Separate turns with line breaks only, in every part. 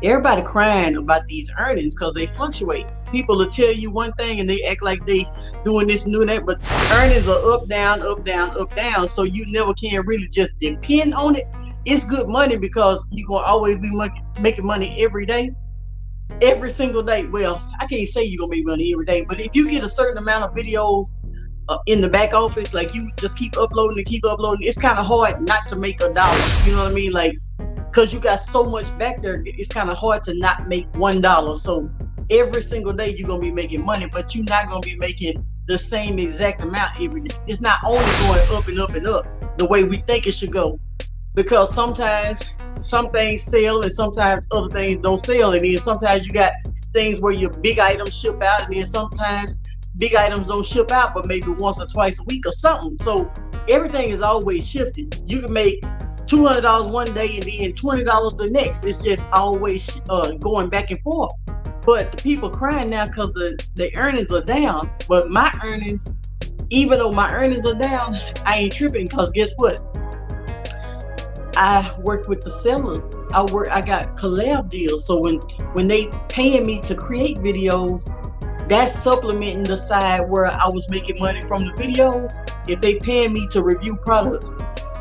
everybody crying about these earnings because they fluctuate. People will tell you one thing and they act like they doing this and doing that, but earnings are up, down, up, down, up, down. So you never can really just depend on it. It's good money because you're gonna always be making money every day, every single day. Well, I can't say you're gonna make money every day, but if you get a certain amount of videos in the back office, like you just keep uploading and keep uploading, it's kind of hard not to make a dollar. You know what I mean? Like, because you got so much back there, it's kind of hard to not make $1. So every single day you're gonna be making money, but you're not gonna be making the same exact amount every day. It's not only going up and up and up the way we think it should go, because sometimes some things sell and sometimes other things don't sell, and then sometimes you got things where your big items ship out, and then sometimes big items don't ship out but maybe once or twice a week or something. So everything is always shifting. You can make $200 one day and then $20 the next. It's just always going back and forth. But the people crying now because the earnings are down. But my earnings, even though my earnings are down, I ain't tripping, because guess what? I work with the sellers. I got collab deals. So when they paying me to create videos, that's supplementing the side where I was making money from the videos. If they paying me to review products,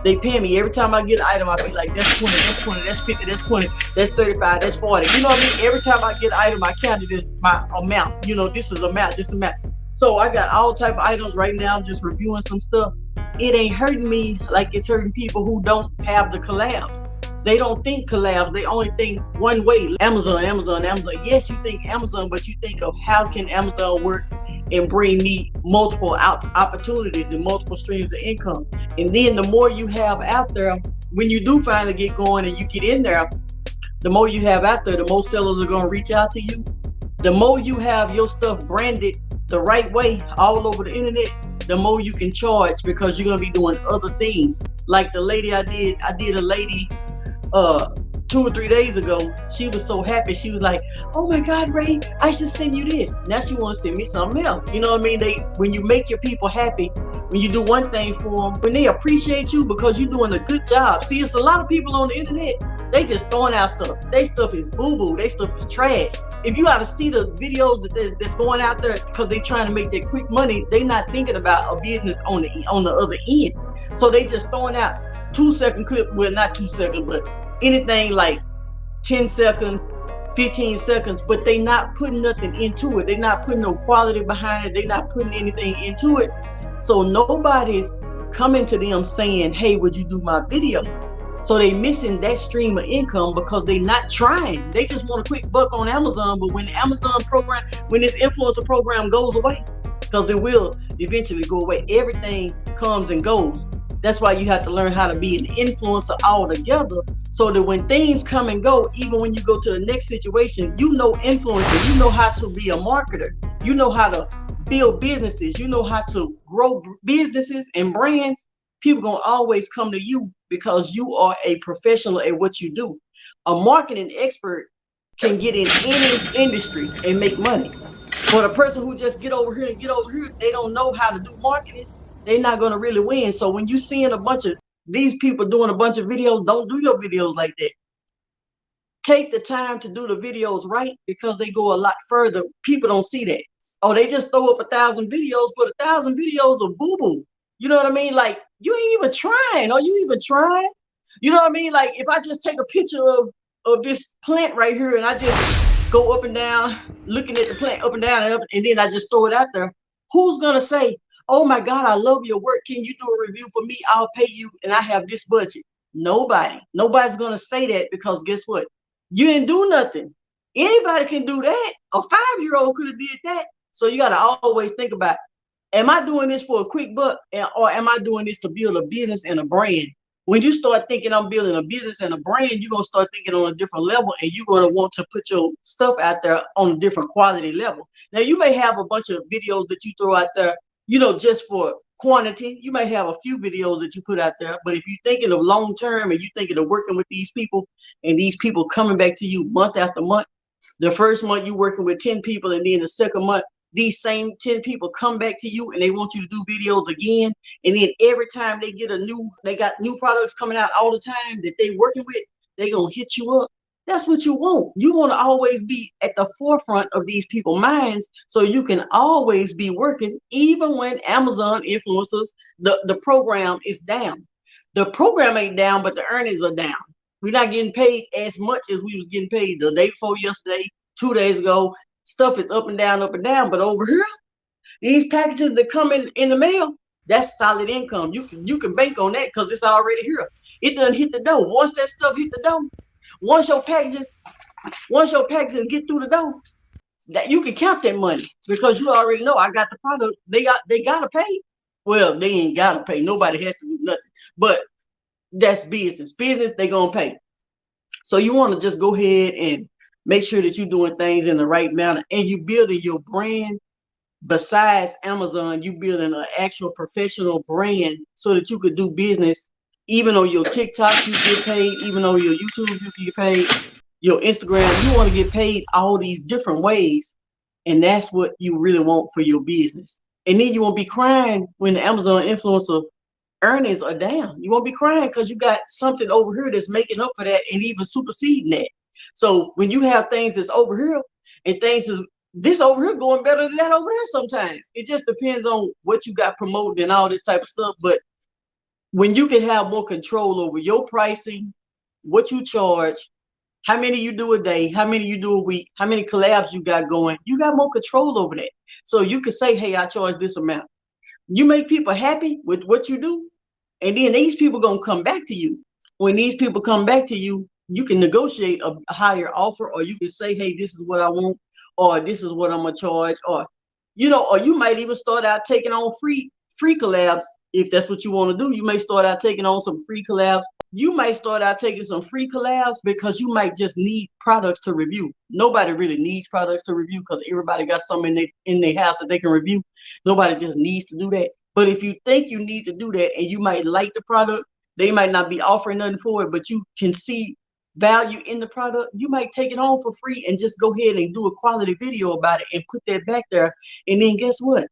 they pay me every time I get an item. I be like, that's 20, that's 20, that's 50, that's 20, that's 35, that's 40. You know what I mean? Every time I get an item, I counted this my amount. You know, this is amount, this amount. So I got all type of items right now. I'm just reviewing some stuff. It ain't hurting me like it's hurting people who don't have the collabs. They don't think collabs. They only think one way. Amazon, Amazon, Amazon. Yes, you think Amazon, but you think of how can Amazon work and bring me multiple opportunities and multiple streams of income. And then the more you have out there, when you do finally get going and you get in there, the more you have out there, the more sellers are going to reach out to you. The more you have your stuff branded the right way all over the internet, the more you can charge, because you're going to be doing other things. Like the lady I did a lady 2 or 3 days ago. She was so happy. She was like, oh my God, Ray, I should send you this. Now she want to send me something else. You know what I mean? When you make your people happy, when you do one thing for them, when they appreciate you because you're doing a good job. See, it's a lot of people on the internet, they just throwing out stuff. They stuff is boo-boo. They stuff is trash. If you got to see the videos that's going out there because they trying to make that quick money, they not thinking about a business on the other end. So they just throwing out 2-second clip. Well, not 2 seconds, but anything like 10 seconds, 15 seconds, but they not putting nothing into it. They're not putting no quality behind it. They're not putting anything into it. So nobody's coming to them saying, hey, would you do my video? So they missing that stream of income because they not trying. They just want a quick buck on Amazon. But when this influencer program goes away, because it will eventually go away, everything comes and goes. That's why you have to learn how to be an influencer altogether, so that when things come and go, even when you go to the next situation, you know influencer, you know how to be a marketer, you know how to build businesses, you know how to grow businesses and brands. People gonna always come to you because you are a professional at what you do. A marketing expert can get in any industry and make money. But a person who just get over here, they don't know how to do marketing, they're not going to really win. So when you seeing a bunch of these people doing a bunch of videos, don't do your videos like that. Take the time to do the videos right, because they go a lot further. People don't see that. Oh, they just throw up 1,000 videos, but 1,000 videos are boo-boo. You know what I mean? Like, you ain't even trying. Are you even trying? You know what I mean? Like, if I just take a picture of this plant right here and I just go up and down, looking at the plant up and down and up, and then I just throw it out there, who's going to say, oh my God, I love your work. Can you do a review for me? I'll pay you and I have this budget. Nobody's going to say that, because guess what? You didn't do nothing. Anybody can do that. A 5-year-old could have did that. So you got to always think about, am I doing this for a quick buck, or am I doing this to build a business and a brand? When you start thinking I'm building a business and a brand, you're going to start thinking on a different level, and you're going to want to put your stuff out there on a different quality level. Now, you may have a bunch of videos that you throw out there, you know, just for quantity. You might have a few videos that you put out there, but if you're thinking of long term and you're thinking of working with these people and these people coming back to you month after month, the first month you're working with 10 people, and then the second month, these same 10 people come back to you and they want you to do videos again. And then every time they got new products coming out all the time that they working with, they gonna hit you up. That's what you want. You want to always be at the forefront of these people's minds so you can always be working, even when Amazon influencers, the program is down. The program ain't down, but the earnings are down. We're not getting paid as much as we was getting paid the day before yesterday, 2 days ago. Stuff is up and down. But over here, these packages that come in the mail, that's solid income. You can bank on that because it's already here. It doesn't hit the door. Once that stuff hit the door, once your packages get through the door, that you can count that money because you already know I got the product. They gotta pay. Well, they ain't gotta pay. Nobody has to do nothing. But that's business. Business, they gonna pay. So you want to just go ahead and make sure that you're doing things in the right manner and you building your brand. Besides Amazon, you building an actual professional brand so that you could do business. Even on your TikTok, you get paid. Even on your YouTube, you can get paid. Your Instagram, you want to get paid all these different ways. And that's what you really want for your business. And then you won't be crying when the Amazon influencer earnings are down. You won't be crying because you got something over here that's making up for that and even superseding that. So when you have things that's over here and things is this over here going better than that over there sometimes. It just depends on what you got promoted and all this type of stuff. But when you can have more control over your pricing, what you charge, how many you do a day, how many you do a week, how many collabs you got going, you got more control over that. So you can say, hey, I charge this amount. You make people happy with what you do, and then these people gonna come back to you. When these people come back to you, you can negotiate a higher offer, or you can say, hey, this is what I want, or this is what I'm gonna charge, or or you might even start out taking on free collabs if that's what you want to do. You may start out taking on some free collabs. You might start out taking some free collabs because you might just need products to review. Nobody really needs products to review because everybody got something in their house that they can review. Nobody just needs to do that. But if you think you need to do that and you might like the product, they might not be offering nothing for it, but you can see value in the product, you might take it on for free and just go ahead and do a quality video about it and put that back there. And then guess what?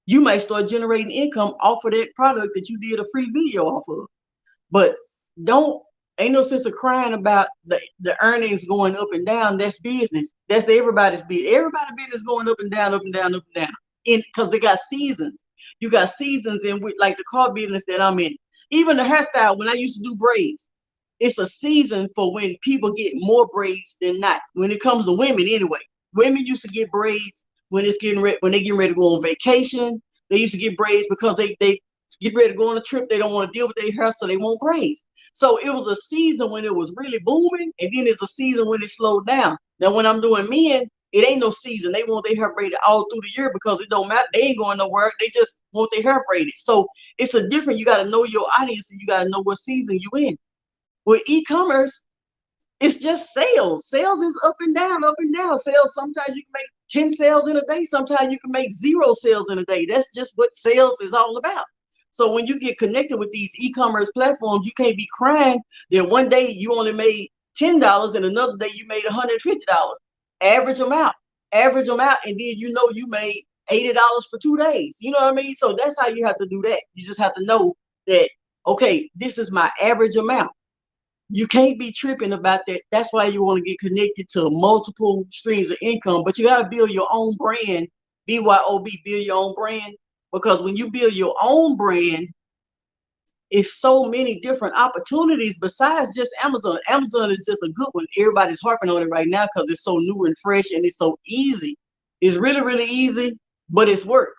You might start generating income off of that product that you did a free video off of. But don't ain't no sense of crying about the earnings going up and down. That's business. That's everybody's business. Everybody's business going up and down, up and down, up and down. Because they got seasons. You got seasons in which, like the car business that I'm in. Even the hairstyle, when I used to do braids, it's a season for when people get more braids than not. When it comes to women, anyway, women used to get braids when it's getting ready, when they getting ready to go on vacation. They used to get braids because they get ready to go on a trip. They don't want to deal with their hair, so they want braids. So it was a season when it was really booming, and then it's a season when it slowed down. Now, when I'm doing men, it ain't no season. They want their hair braided all through the year because it don't matter. They ain't going nowhere. They just want their hair braided. So it's a different. You got to know your audience, and you got to know what season you in. With e-commerce, it's just sales. Sales is up and down, up and down. Sales, sometimes you can make 10 sales in a day. Sometimes you can make 0 sales in a day. That's just what sales is all about. So when you get connected with these e-commerce platforms, you can't be crying that one day you only made $10 and another day you made $150. Average them out. Average them out, and then you made $80 for 2 days. You know what I mean? So that's how you have to do that. You just have to know that, okay, this is my average amount. You can't be tripping about that. That's why you want to get connected to multiple streams of income, but you got to build your own brand. BYOB, build your own brand. Because when you build your own brand, it's so many different opportunities besides just Amazon. Amazon is just a good one. Everybody's harping on it right now because it's so new and fresh and it's so easy. It's really, really easy, but it's work.